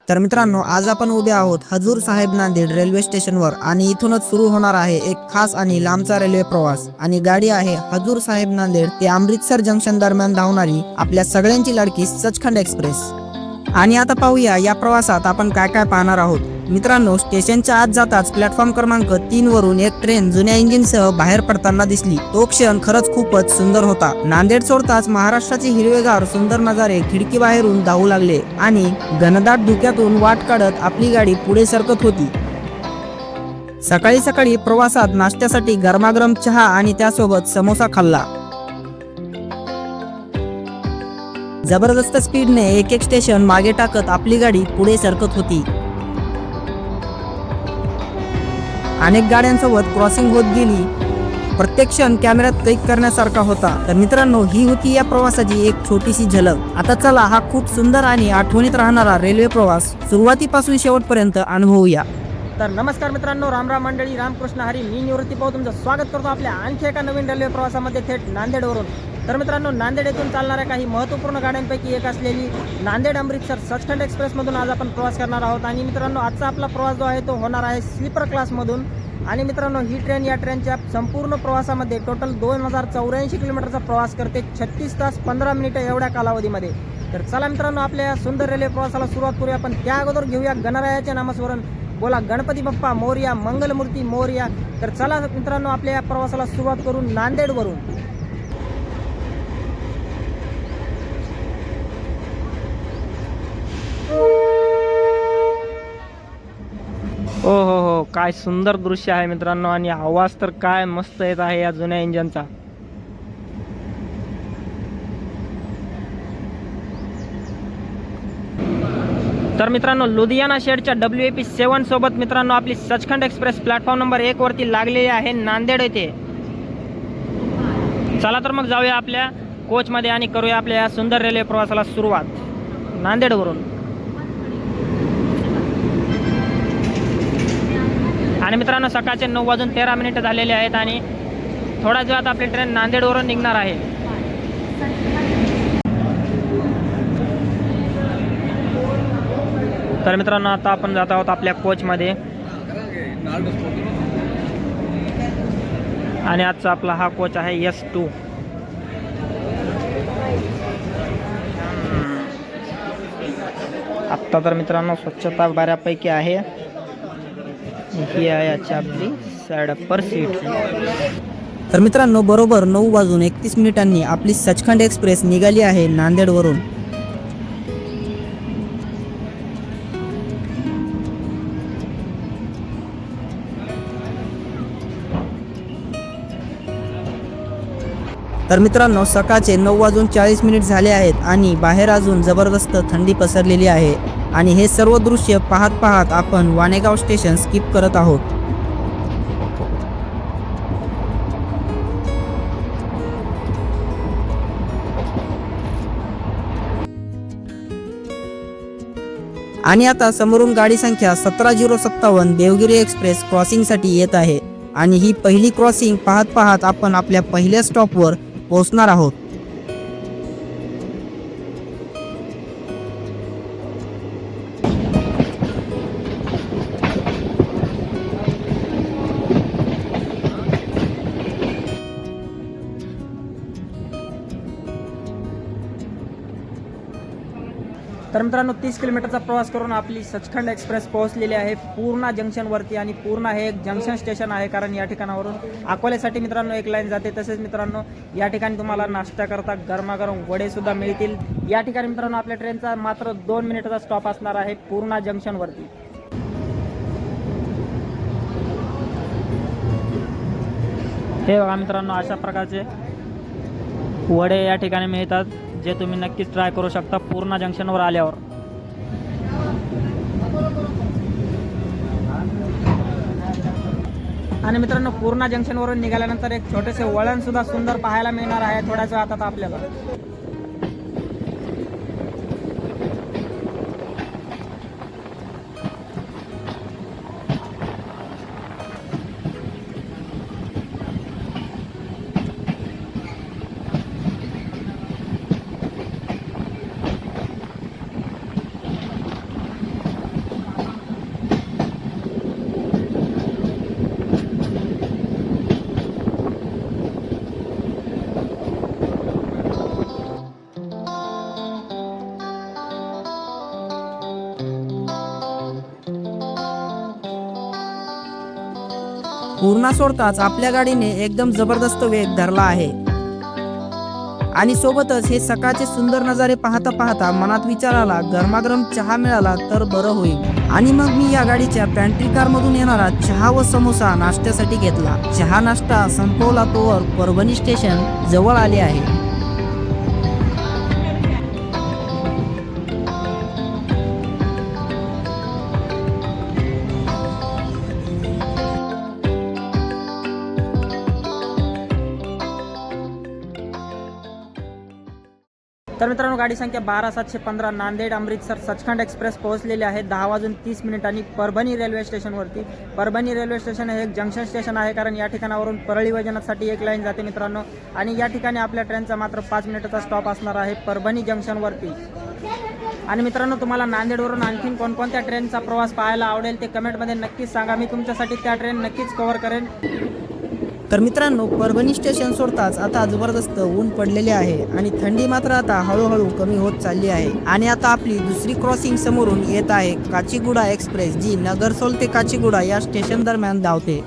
तर मित्रांनो, आज आपण उभे आहोत हजूर साहेब नांदेड रेल्वे स्टेशनवर आणि इथूनच सुरू होणार आहे एक खास आणि लांबचा रेल्वे प्रवास. आणि गाडी आहे हजूर साहेब नांदेड ते अमृतसर जंक्शन दरम्यान धावणारी आपल्या सगळ्यांची लाडकी सचखंड एक्सप्रेस. आणि आता पाहूया या प्रवासात आपण काय काय पाहणार आहोत. मित्रांनो, स्टेशनच्या आत जाताच प्लॅटफॉर्म क्रमांक 3 वरून एक ट्रेन जुन्या इंजिनसह बाहेर पडताना दिसली. तो क्षण खरंच खूपच सुंदर होता. नांदेड सोडताच महाराष्ट्राचे हिरवेगार सुंदर नजारे खिडकी बाहेरून धावू लागले आणि घनदाट धुक्यातून वाट काढत आपली गाडी पुढे सरकत होती. सकाळी सकाळी प्रवासात नाश्त्यासाठी गरमागरम चहा आणि त्यासोबत समोसा खाल्ला. जबरदस्त स्पीडने एक एक स्टेशन मागे टाकत आपली गाडी पुढे सरकत होती. अनेक गाड्यांसोबत क्रॉसिंग होत गेली. प्रत्येक क्षण कॅमेऱ्यात कैद करण्यासारखा होता. तर मित्रांनो, ही होती या प्रवासाची एक छोटीशी झलक. आता चला हा खूप सुंदर आणि आठवणीत राहणारा रेल्वे प्रवास सुरुवातीपासून शेवटपर्यंत अनुभवूया. तर नमस्कार मित्रांनो, रामराम मंडळी, रामकृष्ण हरी. मी निवृत्ती पाहू तुमचं स्वागत करतो आपल्या आणखी एका नवीन रेल्वे प्रवासामध्ये थेट नांदेडवरून. तर मित्रांनो, नांदेड येथून चालणाऱ्या काही महत्त्वपूर्ण गाड्यांपैकी एक असलेली नांदेड अमृतसर सचखंड एक्सप्रेसमधून आज आपण प्रवास करणार आहोत. आणि मित्रांनो, आजचा आपला प्रवास जो आहे तो होणार आहे स्लीपर क्लासमधून. आणि मित्रांनो, ही ट्रेन या ट्रेनच्या संपूर्ण प्रवासामध्ये टोटल 2084 किलोमीटरचा प्रवास करते 36 तास 15 मिनिटं एवढ्या कालावधीमध्ये. तर चला मित्रांनो, आपल्या या सुंदर रेल्वे प्रवासाला सुरुवात करूया. पण त्या अगोदर घेऊया गणरायाचे नामस्मरण. बोला गणपती बाप्पा मोरया, मंगलमूर्ती मोरया. तर चला मित्रांनो, आपल्या या प्रवासाला सुरुवात करून नांदेडवरून. हो हो हो, काय सुंदर दृश्य आहे मित्रांनो. आणि आवाज तर काय मस्त येत आहे या जुन्या इंजनचा. तर मित्रांनो, लुधियाना शेडच्या WAP7 सोबत मित्रांनो आपली सचखंड एक्सप्रेस प्लॅटफॉर्म नंबर 1 वरती लागलेली आहे नांदेड येथे. चला तर मग जाऊया आपल्या कोचमध्ये आणि करूया आपल्या या सुंदर रेल्वे प्रवासाला सुरुवात नांदेडवरून. आणि मित्रांनो, सकाळचे 9:13 झालेले आहेत आणि थोड्याच वेळात आपली ट्रेन नांदेडवरून निघणार आहे. तर मित्रांनो, आता आपण जात आहोत आपल्या कोचमध्ये. आणि आजचा आपला हा कोच आहे S2. आत्ता तर मित्रांनो स्वच्छता बऱ्यापैकी आहे. ही आहे आजची आपली साइड अपर सीट. तर मित्रांनो, बरोबर 9:31 आपली सचखंड एक्सप्रेस निघाली आहे नांदेडवरून. तर मित्रांनो, सकाळचे 9:40 झाले आहेत आणि बाहेर अजून जबरदस्त थंडी पसरलेली आहे. आणि हे सर्व दृश्य पाहत पाहत आपण वाणेगाव स्टेशन स्किप करत आहोत. आणि आता समोरून गाडी संख्या 17057 देवगिरी एक्सप्रेस क्रॉसिंगसाठी येत आहे. आणि ही पहिली क्रॉसिंग पाहत पाहत आपण आपल्या पहिल्या स्टॉपवर पोहोचणार आहोत. तर मित्रांनो, 30 किलोमीटरचा प्रवास करून आपली सचखंड एक्सप्रेस पोहोचलेली आहे पूर्णा जंक्शनवरती. आणि पूर्णा हे एक जंक्शन स्टेशन आहे, कारण या ठिकाणावरून अकोल्यासाठी मित्रांनो एक लाईन जाते. तसेच मित्रांनो, या ठिकाणी तुम्हाला नाश्ता करता गरमागरम वडे सुद्धा मिळतील. या ठिकाणी मित्रांनो आपल्या ट्रेनचा मात्र 2 मिनिटाचा स्टॉप असणार आहे पूर्णा जंक्शनवरती. हे बघा मित्रांनो, अशा प्रकारचे वडे या ठिकाणी मिळतात, जे तुम्ही नक्कीच ट्राय करू शकता पूर्णा जंक्शनवर आल्यावर. आणि मित्रांनो, पूर्णा जंक्शनवरून निघाल्यानंतर एक छोटेसे वळण सुद्धा सुंदर पाहायला मिळणार आहे थोड्याच वेळात आता आपल्याला. पूर्णा सोडताच आपल्या गाडीने एकदम जबरदस्त वेग धरला आहे आणि सोबतच हे सकाळचे सुंदर नजारे पाहता पाहता मनात विचार आला, गरमागरम चहा मिळाला तर बरं होईल. आणि मग मी या गाडीच्या पॅन्ट्री कार मधून येणारा चहा व समोसा नाश्त्यासाठी घेतला. चहा नाश्ता संपवला तोवर परभणी स्टेशन जवळ आले आहे. तर मित्रांनो, गाडी संख्या 12715 नांदेड अमृतसर सचखंड एक्सप्रेस पोहोचलेली आहे 10:30 परभणी रेल्वे स्टेशनवरती. परभणी रेल्वे स्टेशन हे एक जंक्शन स्टेशन आहे, कारण या ठिकाणावरून परळी वैजनाथसाठी एक लाईन जाते मित्रांनो. आणि या ठिकाणी आपल्या ट्रेनचा मात्र 5 मिनिटाचा स्टॉप असणार आहे परभणी जंक्शनवरती. आणि मित्रांनो, तुम्हाला नांदेडवरून आणखीन कोणकोणत्या ट्रेनचा प्रवास पाहायला आवडेल ते कमेंटमध्ये नक्कीच सांगा. मी तुमच्यासाठी त्या ट्रेन नक्कीच कव्हर करेन. तर मित्रांनो, परभणी स्टेशन सोडताच आता जबरदस्त ऊन पडलेले आहे आणि थंडी मात्र आता हळूहळू कमी होत चालली आहे. आणि आता आपली दुसरी क्रॉसिंग समोरून येत आहे काचीगुडा एक्सप्रेस, जी नगरसोल ते काचीगुडा या स्टेशन दरम्यान धावते.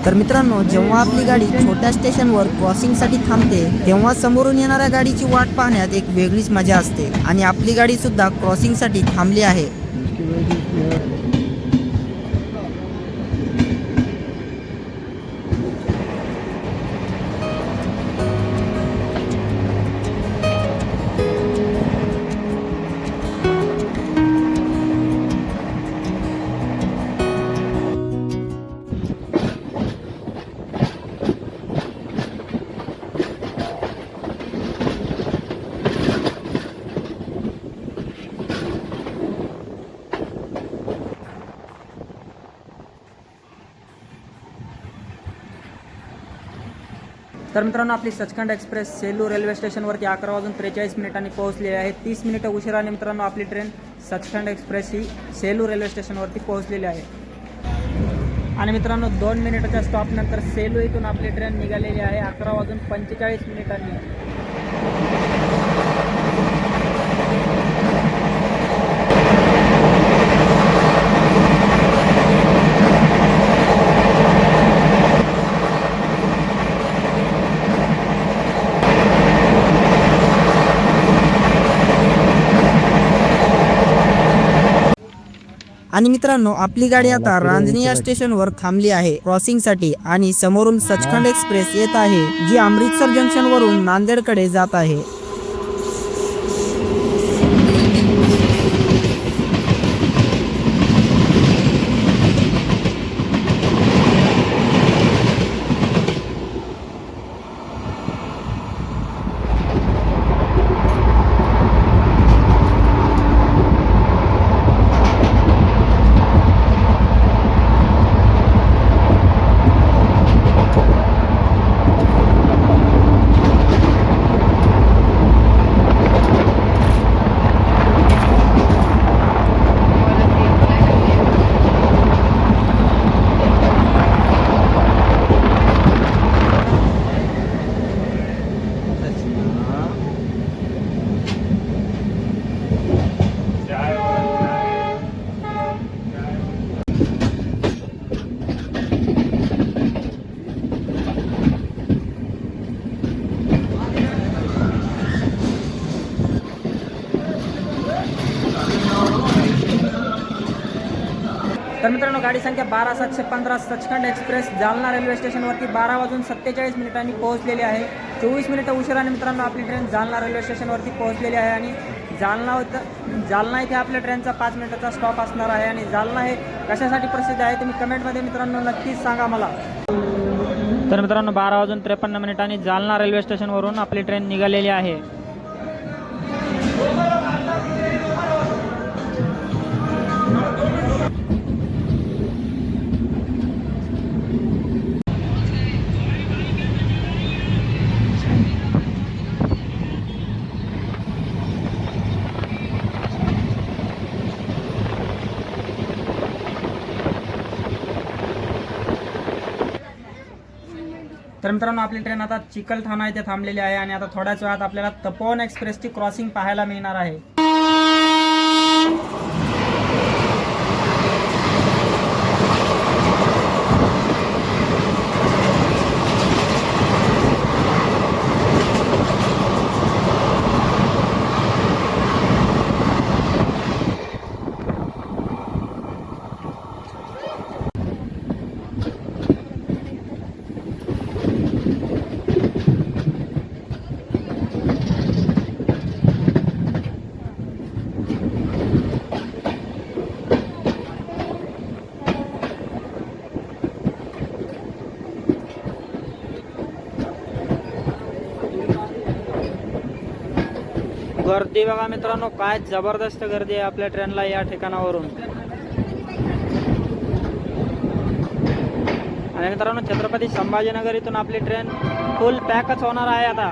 तर मित्रांनो, जेव्हा आपली गाडी छोट्या स्टेशनवर क्रॉसिंगसाठी थांबते तेव्हा समोरून येणाऱ्या गाडीची वाट पाहण्यात एक वेगळीच मजा असते. आणि आपली गाडी सुद्धा क्रॉसिंगसाठी थांबली आहे. तर मित्रांनो, आपली सचखंड एक्सप्रेस सेलू रेल्वे स्टेशनवरती 11:43 पोहोचलेली आहे. 30 मिनिटं उशिराने मित्रांनो आपली ट्रेन सचखंड एक्सप्रेस ही सेलू रेल्वे स्टेशनवरती पोहोचलेली आहे. आणि मित्रांनो, 2 मिनिटाच्या स्टॉपनंतर सेलू इथून आपली ट्रेन निघालेली आहे 11:45. आणि मित्रांनो, आपली गाडी आता रांजणी या स्टेशनवर थांबली आहे क्रॉसिंगसाठी. आणि समोरून सचखंड एक्सप्रेस येत आहे, जी अमृतसर जंक्शनवरून नांदेडकडे जात आहे. तर मित्रांनो, गाडी संख्या 12715 सचखंड एक्सप्रेस जालना रेल्वे स्टेशनवरती 12:47 पोहोचलेली आहे. 24 मिनिटं उशिराने मित्रांनो आपली ट्रेन जालना रेल्वे स्टेशनवरती पोहोचलेली आहे. आणि जालना इथे आपल्या ट्रेनचा 5 मिनिटाचा स्टॉप असणार आहे. आणि जालना हे कशासाठी प्रसिद्ध आहे तुम्ही कमेंटमध्ये मित्रांनो नक्कीच सांगा मला. तर मित्रांनो, 12:53 जालना रेल्वे स्टेशनवरून आपली ट्रेन निघालेली आहे. तर मित्रांनो आपली ट्रेन आता चिकलठाणा इथे थांबलेली आहे आणि आता थोड्याच वेळात आपल्याला तपोवन एक्सप्रेसची क्रॉसिंग पाहायला मिळणार आहे. गर्दी बघा मित्रांनो, काय जबरदस्त गर्दी आहे आपल्या ट्रेनला या ठिकाणावरून. आणि मित्रांनो छत्रपती संभाजीनगर इथून आपली ट्रेन फुल पॅकच होणार आहे आता.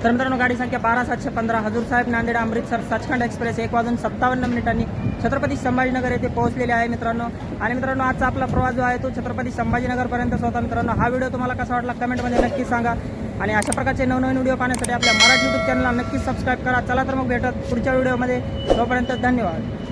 तर मित्रांनो गाडी संख्या 12715 हजूर साहेब नांदेड अमृतसर सचखंड एक्सप्रेस 1:57 छत्रपती संभाजीनगर येथे पोहोचलेले आहे मित्रांनो. आणि मित्रांनो आजचा आपला प्रवास जो आहे तो छत्रपती संभाजीनगरपर्यंत होता. मित्रांनो हा व्हिडिओ तुम्हाला कसा वाटला कमेंटमध्ये नक्की सांगा. आणि अशा प्रकारचे नवनवीन व्हिडिओ पाहण्यासाठी आपल्या मराठी यूट्यूब चॅनलला नक्कीच सबस्क्राईब करा. चला तर मग भेटत पुढच्या व्हिडिओमध्ये. तोपर्यंत धन्यवाद.